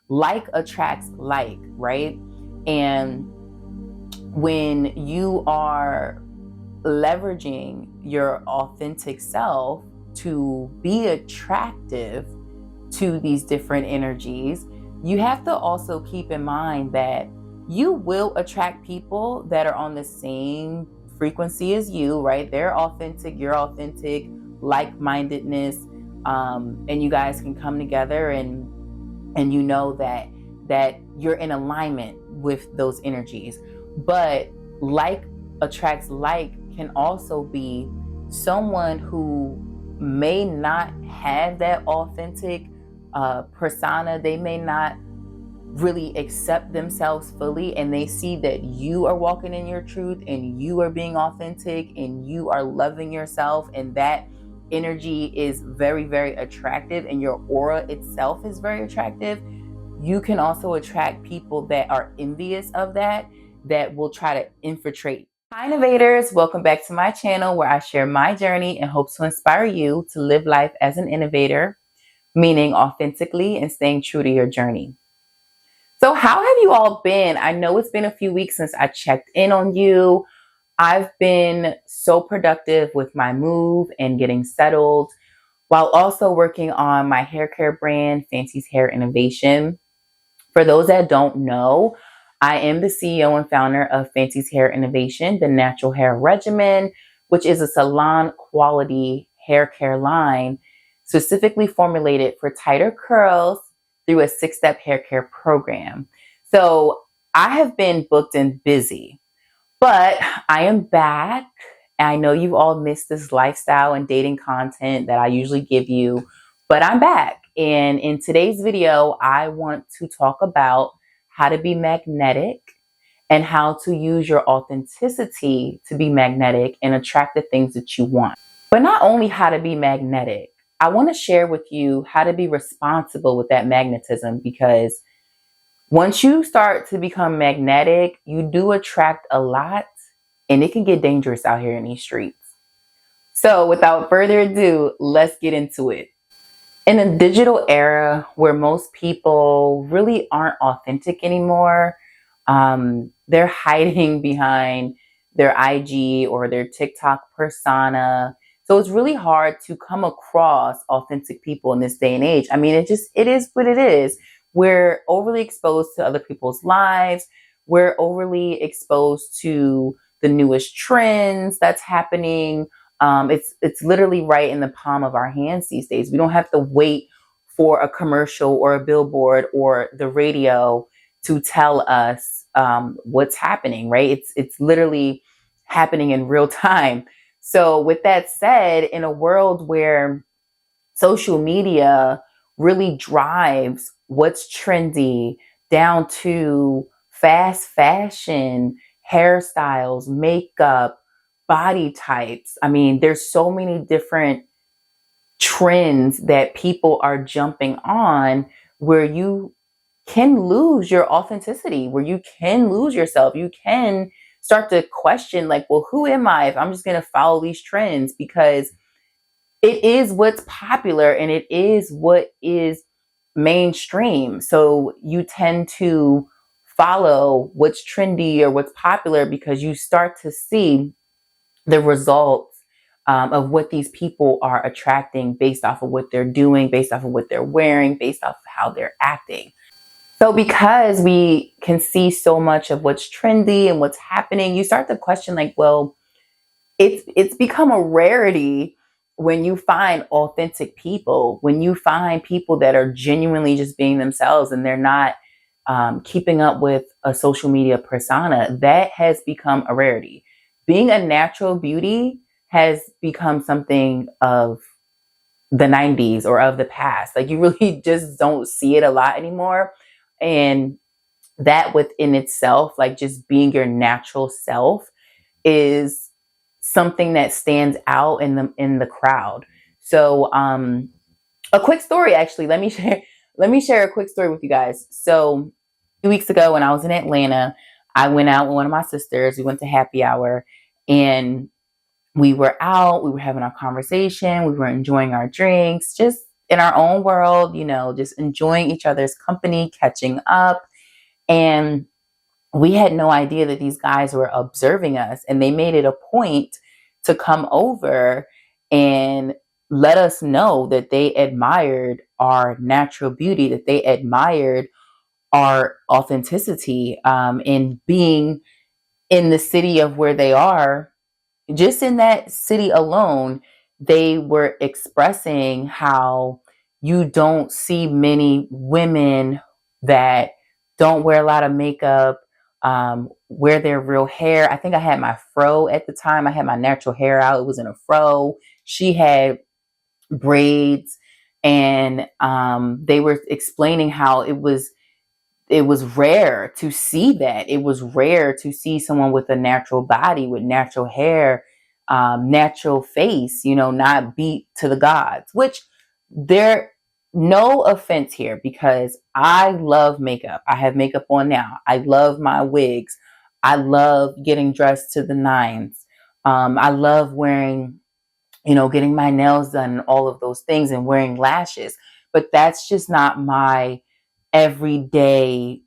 like attracts like, right? And when you are leveraging your authentic self to be attractive to these different energies, you have to also keep in mind that you will attract people that are on the same frequency as you, right? They're authentic, you're authentic, like-mindedness, and you guys can come together and you know that you're in alignment with those energies. But like attracts like can also be someone who may not have that authentic persona. They may not really accept themselves fully, and they see that you are walking in your truth and you are being authentic and you are loving yourself, and that energy is very, very attractive, and your aura itself is very attractive. You can also attract people that are envious of that will try to infiltrate. Hi innovators, welcome back to my channel where I share my journey and hope to inspire you to live life as an innovator, meaning authentically and staying true to your journey. So how have you all been? I know it's been a few weeks since I checked in on you. I've been so productive with my move and getting settled, while also working on my hair care brand, Fancy's Hair Innovation. For those that don't know, I am the CEO and founder of Fancy's Hair Innovation, the natural hair regimen, which is a salon quality hair care line specifically formulated for tighter curls through a 6-step hair care program. So I have been booked and busy, but I am back. I know you all missed this lifestyle and dating content that I usually give you, but I'm back. And in today's video, I want to talk about how to be magnetic and how to use your authenticity to be magnetic and attract the things that you want. But not only how to be magnetic, I want to share with you how to be responsible with that magnetism, because once you start to become magnetic, you do attract a lot, and it can get dangerous out here in these streets. So without further ado, let's get into it. In a digital era where most people really aren't authentic anymore, they're hiding behind their IG or their TikTok persona. So it's really hard to come across authentic people in this day and age. I mean, it is what it is. We're overly exposed to other people's lives. We're overly exposed to the newest trends that's happening. It's literally right in the palm of our hands these days. We don't have to wait for a commercial or a billboard or the radio to tell us what's happening, right? It's literally happening in real time. So with that said, in a world where social media really drives what's trendy down to fast fashion, hairstyles, makeup, body types. I mean, there's so many different trends that people are jumping on where you can lose your authenticity, where you can lose yourself. You can start to question, like, well, who am I if I'm just going to follow these trends? Because it is what's popular and it is what is mainstream. So you tend to follow what's trendy or what's popular because you start to see the results of what these people are attracting based off of what they're doing, based off of what they're wearing, based off of how they're acting. So because we can see so much of what's trendy and what's happening, you start to question, like, well, it's become a rarity when you find authentic people, when you find people that are genuinely just being themselves and they're not keeping up with a social media persona. That has become a rarity. Being a natural beauty has become something of the 90s or of the past. Like, you really just don't see it a lot anymore. And that within itself, like just being your natural self, is something that stands out in the crowd. So a quick story, actually, let me share a quick story with you guys. So 2 weeks ago when I was in Atlanta, I went out with one of my sisters. We went to happy hour and we were out, we were having our conversation, we were enjoying our drinks, just in our own world, just enjoying each other's company, catching up. And we had no idea that these guys were observing us, and they made it a point to come over and let us know that they admired our natural beauty, that they admired our authenticity, in being in the city of where they are. Just in that city alone, they were expressing how you don't see many women that don't wear a lot of makeup, wear their real hair. I think I had my fro at the time. I had my natural hair out. It was in a fro. She had braids, and they were explaining how it was rare to see that. It was rare to see someone with a natural body, with natural hair, natural face, not beat to the gods, which there, no offense here, because I love makeup. I have makeup on now. I love my wigs. I love getting dressed to the nines. I love wearing, getting my nails done and all of those things, and wearing lashes. But that's just not my everyday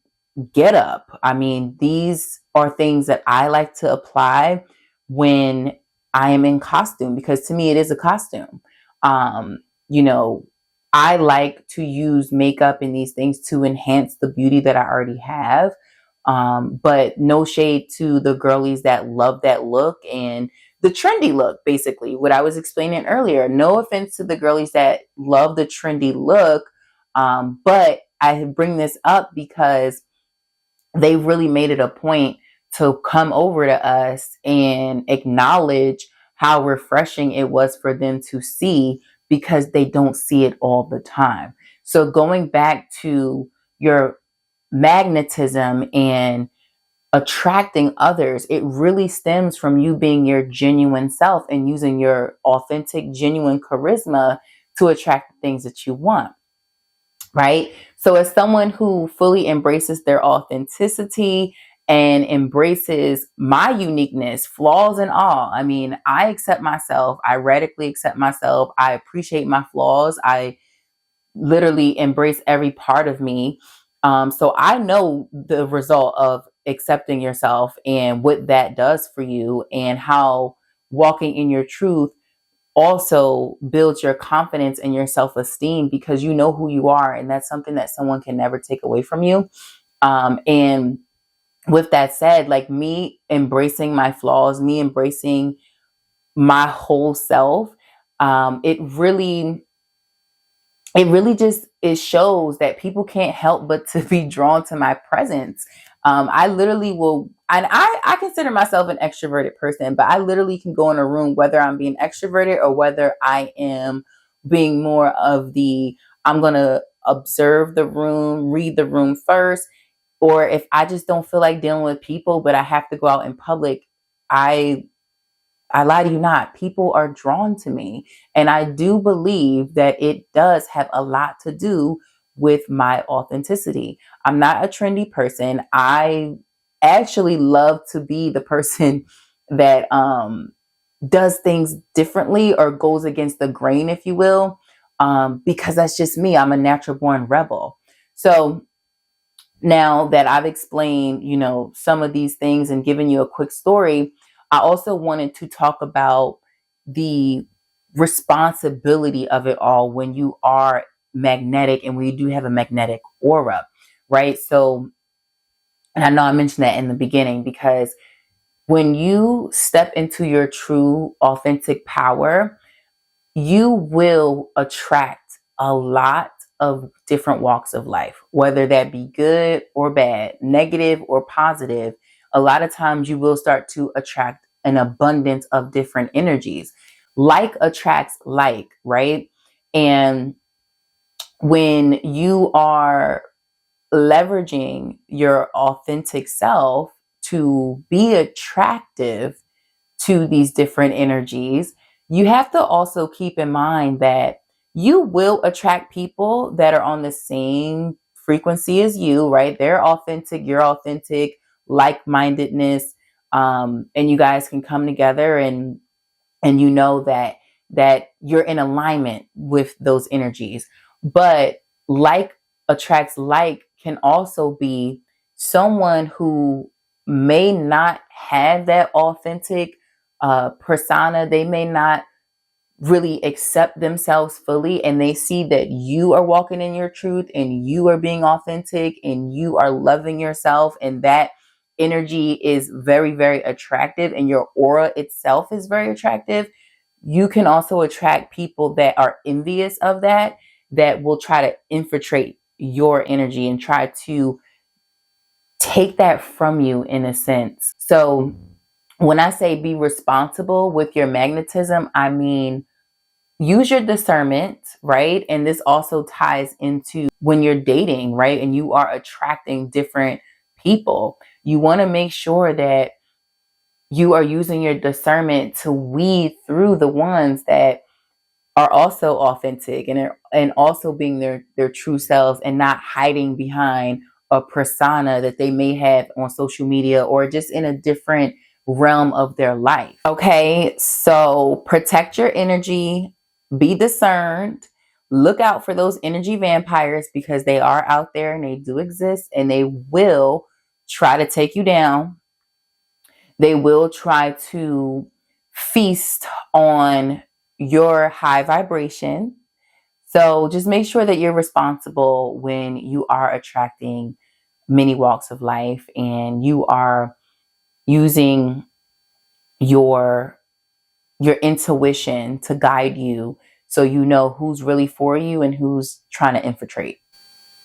get up. I mean, these are things that I like to apply when I am in costume, because to me it is a costume. Um, you know, I like to use makeup and these things to enhance the beauty that I already have. But no shade to the girlies that love that look and the trendy look, basically, what I was explaining earlier. No offense to the girlies that love the trendy look. But I bring this up because they really made it a point to come over to us and acknowledge how refreshing it was for them to see, because they don't see it all the time. So going back to your magnetism and attracting others, it really stems from you being your genuine self and using your authentic, genuine charisma to attract the things that you want. Right? So, as someone who fully embraces their authenticity and embraces my uniqueness, flaws and all, I mean, I accept myself. I radically accept myself. I appreciate my flaws. I literally embrace every part of me. So, I know the result of accepting yourself and what that does for you, and how walking in your truth also builds your confidence and your self-esteem, because you know who you are, and that's something that someone can never take away from you. And with that said, like, me embracing my flaws, me embracing my whole self, it really just, it shows that people can't help but to be drawn to my presence. I literally will, and I consider myself an extroverted person, but I literally can go in a room, whether I'm being extroverted or whether I am being more of I'm going to observe the room, read the room first. Or if I just don't feel like dealing with people, but I have to go out in public, I I lie to you not, people are drawn to me. And I do believe that it does have a lot to do with my authenticity. I'm not a trendy person. I actually love to be the person that does things differently or goes against the grain, if you will, because that's just me. I'm a natural born rebel. So now that I've explained, some of these things and given you a quick story, I also wanted to talk about the responsibility of it all when you are magnetic and when you do have a magnetic aura, right? So, and I know I mentioned that in the beginning, because when you step into your true authentic power, you will attract a lot of different walks of life, whether that be good or bad, negative or positive. A lot of times you will start to attract an abundance of different energies. Like attracts like, right? And when you are leveraging your authentic self to be attractive to these different energies, you have to also keep in mind that you will attract people that are on the same frequency as you, right? They're authentic, you're authentic, like-mindedness, and you guys can come together, and you know that that you're in alignment with those energies. But like attracts like can also be someone who may not have that authentic persona. They may not really accept themselves fully, and they see that you are walking in your truth and you are being authentic and you are loving yourself, and that energy is very, very attractive, and your aura itself is very attractive. You can also attract people that are envious of that, that will try to infiltrate your energy and try to take that from you in a sense. So when I say be responsible with your magnetism, I mean use your discernment, right? And this also ties into when you're dating, right? And you are attracting different people. You want to make sure that you are using your discernment to weed through the ones that are also authentic and also being their true selves, and not hiding behind a persona that they may have on social media or just in a different realm of their life. Okay, so protect your energy, be discerned, look out for those energy vampires, because they are out there and they do exist, and they will try to take you down. They will try to feast on your high vibration. So just make sure that you're responsible when you are attracting many walks of life, and you are using your intuition to guide you, so you know who's really for you and who's trying to infiltrate.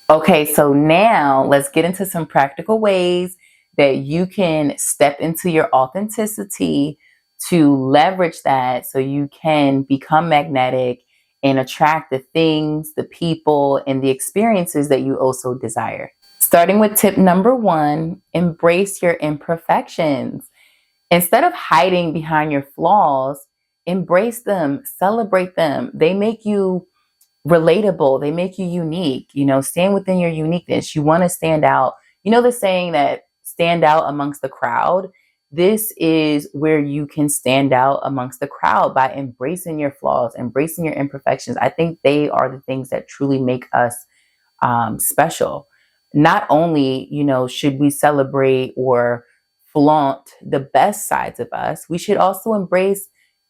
Okay, so now let's get into some practical ways that you can step into your authenticity to leverage that, so you can become magnetic and attract the things, the people, and the experiences that you also desire. Starting with tip number 1, embrace your imperfections. Instead of hiding behind your flaws, embrace them, celebrate them. They make you relatable. They make you unique. Stand within your uniqueness. You want to stand out. The saying that stand out amongst the crowd. This is where you can stand out amongst the crowd by embracing your flaws, embracing your imperfections. I think they are the things that truly make us special. Not only, should we celebrate or flaunt the best sides of us, we should also embrace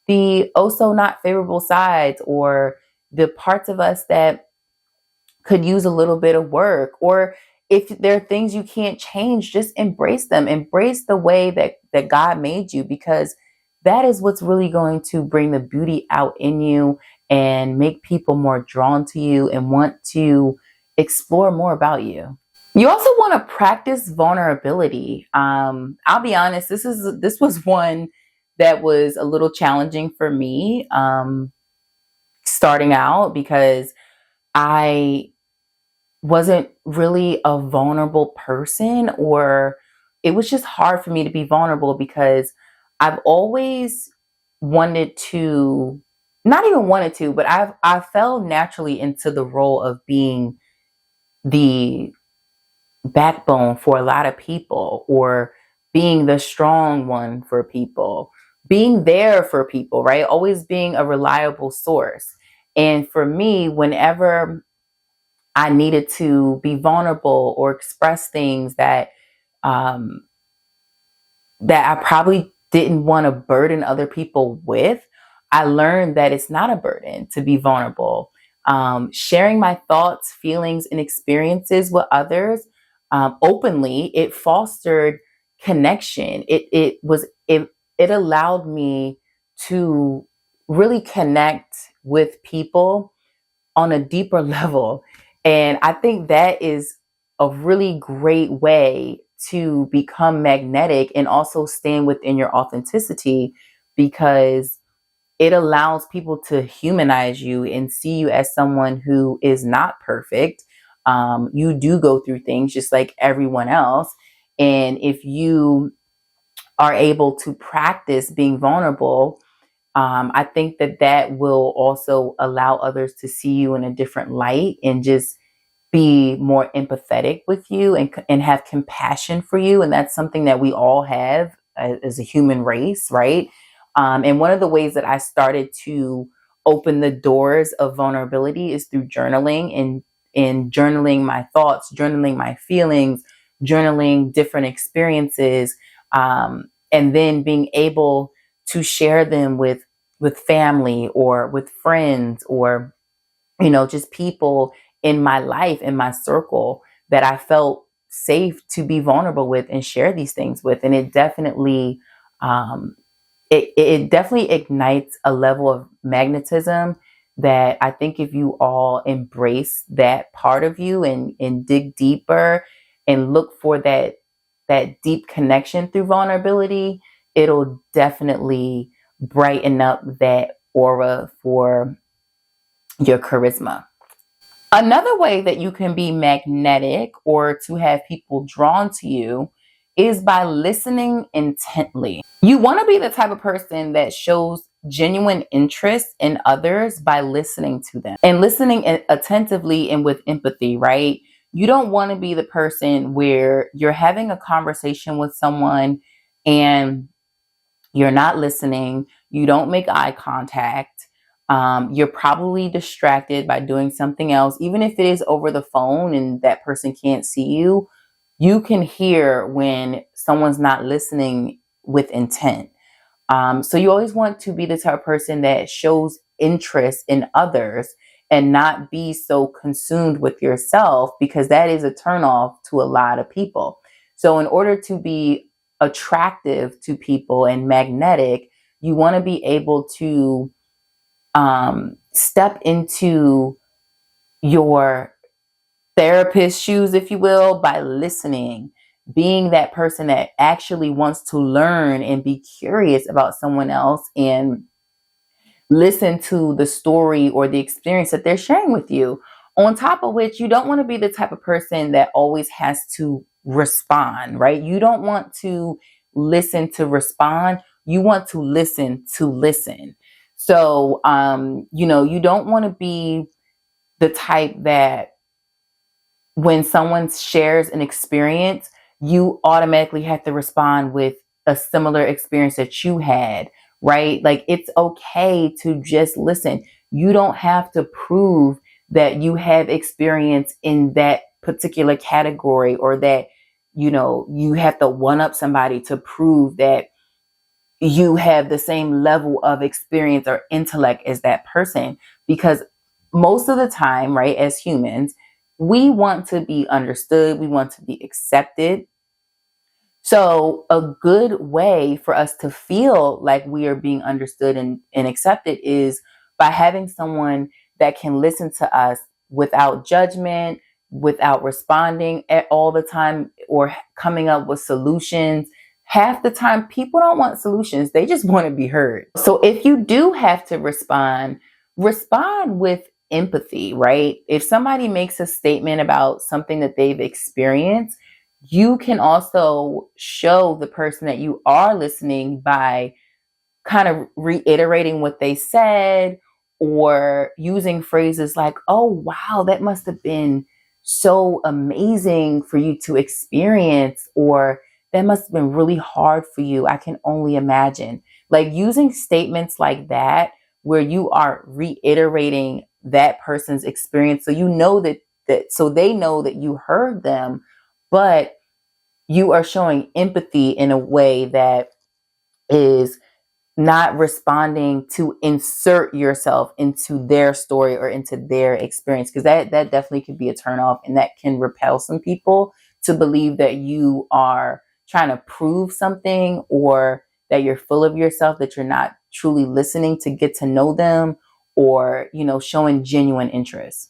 the also not favorable sides, or the parts of us that could use a little bit of work. Or if there are things you can't change, just embrace them. Embrace the way that God made you, because that is what's really going to bring the beauty out in you and make people more drawn to you and want to explore more about you. You also want to practice vulnerability. I'll be honest, this was one that was a little challenging for me starting out, because I wasn't really a vulnerable person, or it was just hard for me to be vulnerable, because I've always wanted to, not even wanted to, but I fell naturally into the role of being the backbone for a lot of people, or being the strong one for people, being there for people, right? Always being a reliable source. And for me, whenever I needed to be vulnerable or express things um, that I probably didn't want to burden other people with, I learned that it's not a burden to be vulnerable. Sharing my thoughts, feelings, and experiences with others openly, it fostered connection. It allowed me to really connect with people on a deeper level. And I think that is a really great way to become magnetic and also stand within your authenticity, because it allows people to humanize you and see you as someone who is not perfect. You do go through things just like everyone else. And if you are able to practice being vulnerable, I think that will also allow others to see you in a different light, and just be more empathetic with you, and have compassion for you. And that's something that we all have as a human race, right? And one of the ways that I started to open the doors of vulnerability is through journaling, and journaling my thoughts, journaling my feelings, journaling different experiences, and then being able to share them with family or with friends, or just people in my life, in my circle, that I felt safe to be vulnerable with and share these things with. And it definitely um, it definitely ignites a level of magnetism that I think if you all embrace that part of you, and dig deeper and look for that deep connection through vulnerability, it'll definitely brighten up that aura for your charisma. Another way that you can be magnetic, or to have people drawn to you, is by listening intently. You want to be the type of person that shows genuine interest in others by listening to them, and listening attentively and with empathy, right? You don't want to be the person where you're having a conversation with someone and you're not listening, you don't make eye contact, you're probably distracted by doing something else. Even if it is over the phone and that person can't see you, you can hear when someone's not listening with intent. So you always want to be the type of person that shows interest in others and not be so consumed with yourself, because that is a turnoff to a lot of people. So in order to be attractive to people and magnetic, you want to be able to step into your therapist shoes, if you will, by listening, being that person that actually wants to learn and be curious about someone else, and listen to the story or the experience that they're sharing with you. On top of which, you don't want to be the type of person that always has to respond, right? You don't want to listen to respond. You want to listen to listen. So, you don't want to be the type that when someone shares an experience, you automatically have to respond with a similar experience that you had, right? Like, it's okay to just listen. You don't have to prove that you have experience in that particular category, or that, you have to one up somebody to prove that you have the same level of experience or intellect as that person. Because most of the time, right, as humans, we want to be understood, we want to be accepted. So a good way for us to feel like we are being understood and accepted is by having someone that can listen to us without judgment, without responding at all the time, or coming up with solutions. Half the time, people don't want solutions. They just want to be heard. So if you do have to respond with empathy, right? If somebody makes a statement about something that they've experienced, you can also show the person that you are listening by kind of reiterating what they said, or using phrases like, oh, wow, that must have been so amazing for you to experience, or that must have been really hard for you. I can only imagine. Like, using statements like that, where you are reiterating that person's experience. So you know so they know that you heard them, but you are showing empathy in a way that is not responding to insert yourself into their story or into their experience, because that definitely could be a turnoff, and that can repel some people to believe that you are trying to prove something, or that you're full of yourself, that you're not truly listening to get to know them, or showing genuine interest.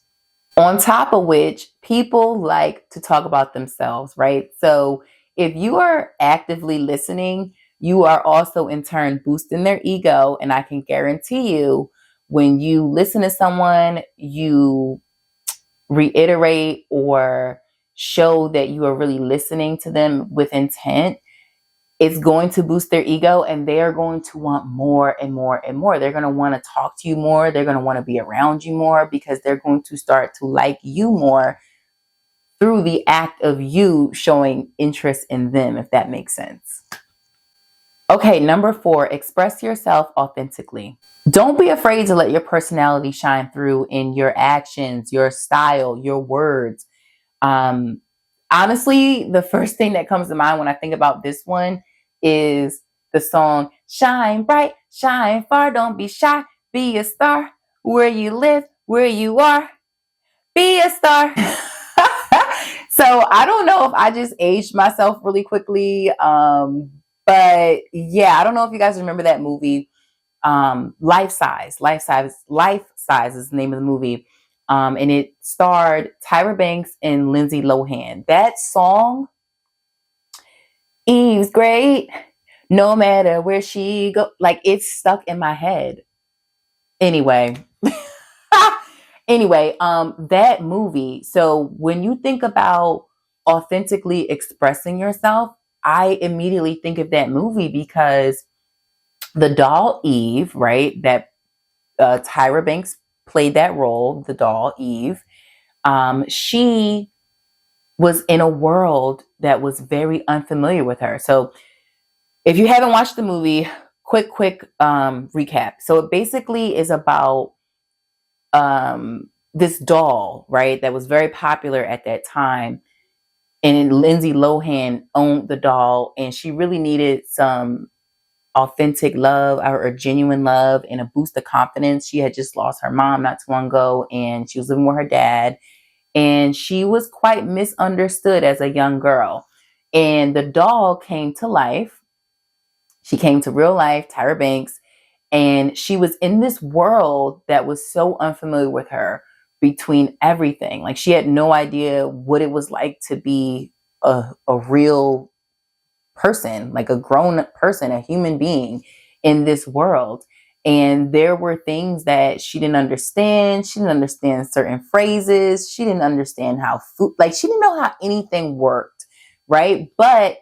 On top of which, people like to talk about themselves, right? So if you are actively listening, you are also in turn boosting their ego. And I can guarantee you, when you listen to someone, you reiterate or show that you are really listening to them with intent, it's going to boost their ego, and they are going to want more and more and more. They're going to want to talk to you more. They're going to want to be around you more, because they're going to start to like you more through the act of you showing interest in them, if that makes sense. Okay, number 4, express yourself authentically. Don't be afraid to let your personality shine through in your actions, your style, your words. Um, Honestly, the first thing that comes to mind when I think about this one is the song Shine Bright, Shine Far, Don't Be Shy, Be a Star, where you live, where you are, be a star. So I don't know if I just aged myself really quickly. But yeah, I don't know if you guys remember that movie, Life Size is the name of the movie. And it starred Tyra Banks and Lindsay Lohan. That song, Eve's great, no matter where she go, like it's stuck in my head. Anyway, that movie. So when you think about authentically expressing yourself, I immediately think of that movie because the doll Eve, right? That Tyra Banks played that role, the doll Eve. She was in a world that was very unfamiliar with her. So if you haven't watched the movie, quick recap. So it basically is about this doll, right, that was very popular at that time. And Lindsay Lohan owned the doll, and she really needed some authentic love or genuine love and a boost of confidence. She had just lost her mom not too long ago, and she was living with her dad. And she was quite misunderstood as a young girl. And the doll came to life. She came to real life, Tyra Banks, and she was in this world that was so unfamiliar with her between everything. Like she had no idea what it was like to be a real person, like a grown person, a human being in this world. And there were things that she didn't understand. She didn't understand certain phrases. She didn't understand how food, like she didn't know how anything worked, right? But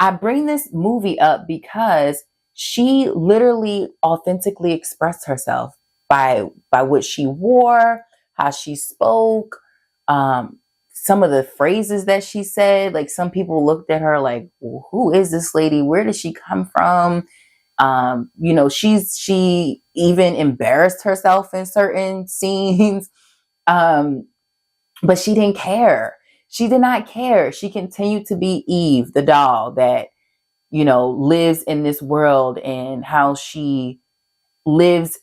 I bring this movie up because she literally authentically expressed herself by what she wore, how she spoke, some of the phrases that she said. Like some people looked at her like, well, who is this lady? Where did she come from? She even embarrassed herself in certain scenes. But she didn't care. She did not care. She continued to be Eve, the doll that, lives in this world, and how she lives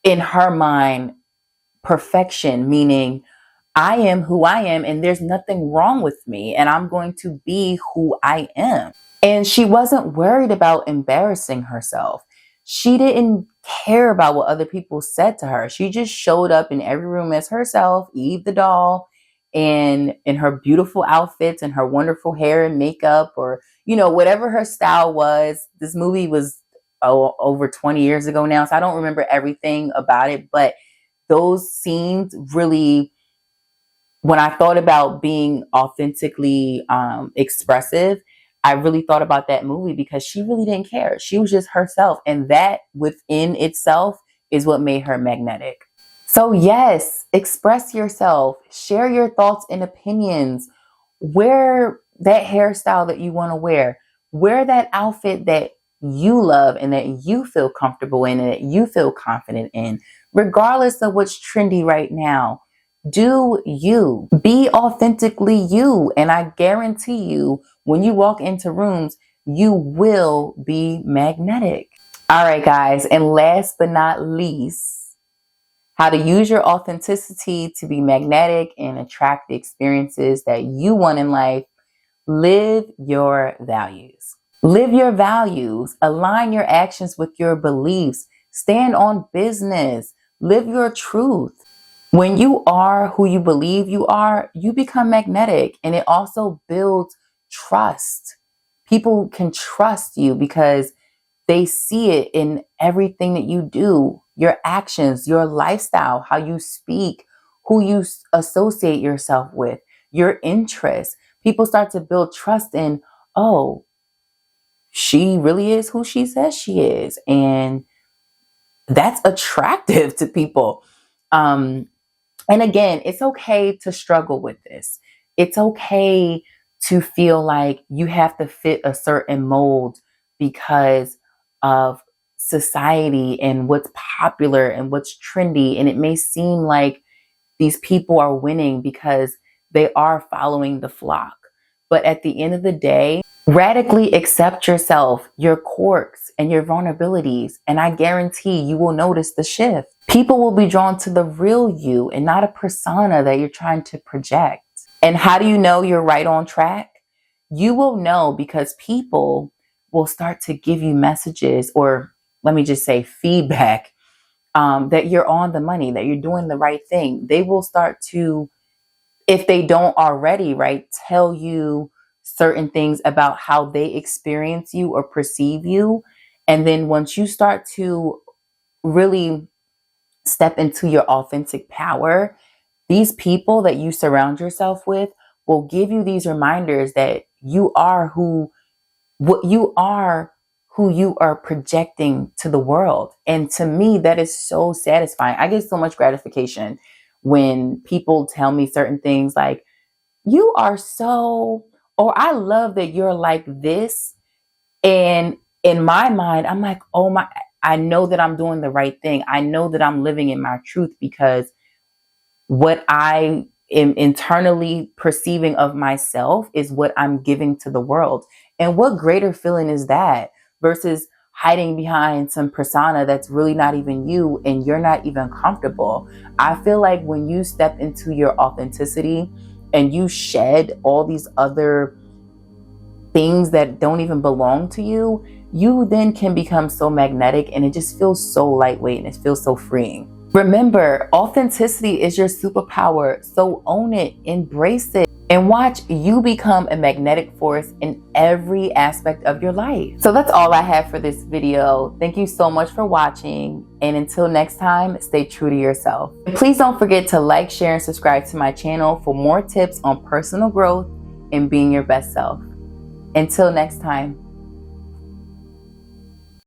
in her mind perfection, meaning I am who I am and there's nothing wrong with me and I'm going to be who I am. And she wasn't worried about embarrassing herself. She didn't care about what other people said to her. She just showed up in every room as herself, Eve the doll, and in her beautiful outfits and her wonderful hair and makeup, or, whatever her style was. This movie was over 20 years ago now, so I don't remember everything about it, but those scenes really, when I thought about being authentically expressive, I really thought about that movie because she really didn't care. She was just herself. And that within itself is what made her magnetic. So yes, express yourself, share your thoughts and opinions, wear that hairstyle that you want to wear that outfit that you love and that you feel comfortable in and that you feel confident in, regardless of what's trendy right now. Do you. Be authentically you. And I guarantee you, when you walk into rooms, you will be magnetic. All right, guys. And last but not least, how to use your authenticity to be magnetic and attract the experiences that you want in life. Live your values. Live your values. Align your actions with your beliefs. Stand on business. Live your truth. When you are who you believe you are, you become magnetic, and it also builds trust. People can trust you because they see it in everything that you do, your actions, your lifestyle, how you speak, who you associate yourself with, your interests. People start to build trust in, oh, she really is who she says she is. And that's attractive to people. And again, it's okay to struggle with this. It's okay to feel like you have to fit a certain mold because of society and what's popular and what's trendy. And it may seem like these people are winning because they are following the flock. But at the end of the day, radically accept yourself, your quirks, and your vulnerabilities. And I guarantee you will notice the shift. People will be drawn to the real you and not a persona that you're trying to project. And how do you know you're right on track? You will know because people will start to give you messages, or let me just say feedback, that you're on the money, that you're doing the right thing. They will start to, if they don't already, right, tell you certain things about how they experience you or perceive you. And then once you start to really step into your authentic power, these people that you surround yourself with will give you these reminders that you are what you are, who you are projecting to the world. And to me, that is so satisfying. I get so much gratification when people tell me certain things like, you are so, or I love that you're like this. And in my mind, I'm like, oh my, I know that I'm doing the right thing. I know that I'm living in my truth because what I am internally perceiving of myself is what I'm giving to the world. And what greater feeling is that versus hiding behind some persona that's really not even you and you're not even comfortable. I feel like when you step into your authenticity and you shed all these other things that don't even belong to you, you then can become so magnetic and it just feels so lightweight and it feels so freeing. Remember, authenticity is your superpower, so own it, embrace it, and watch you become a magnetic force in every aspect of your life. So that's all I have for this video. Thank you so much for watching, and until next time, stay true to yourself. Please don't forget to like, share, and subscribe to my channel for more tips on personal growth and being your best self. Until next time.